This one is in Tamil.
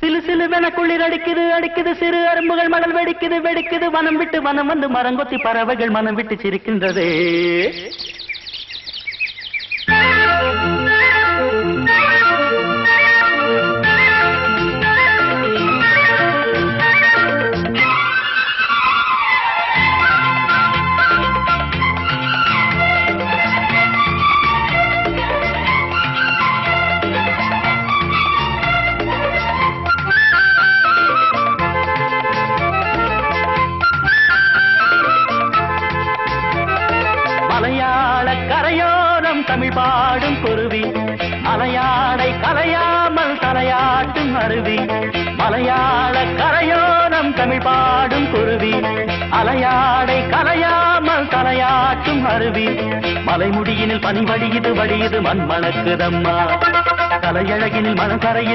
சிலு சிலுவென குளிர் அடிக்குது அடிக்குது சிறு அரும்புகள் மடல் வெடிக்குது வெடிக்குது வனம் விட்டு வனம் வந்து மரங்கொத்தி பறவைகள் மனம் விட்டு சிரிக்கின்றது. மலையாள கரையோரம் தமிழ் பாடும் குருவி மலையாளை கலையாமல் தலையாட்டும் அருவி. மலையாள கரையோரம் தமிழ் பாடும் குருவி அலையாடை கலையாமல் தலையாட்டும் அருவி. மலைமுடியினில் பனி வடியுது வடியுது மண் மணக்குதம்மா கலையழகினில் மனம் கரையுது.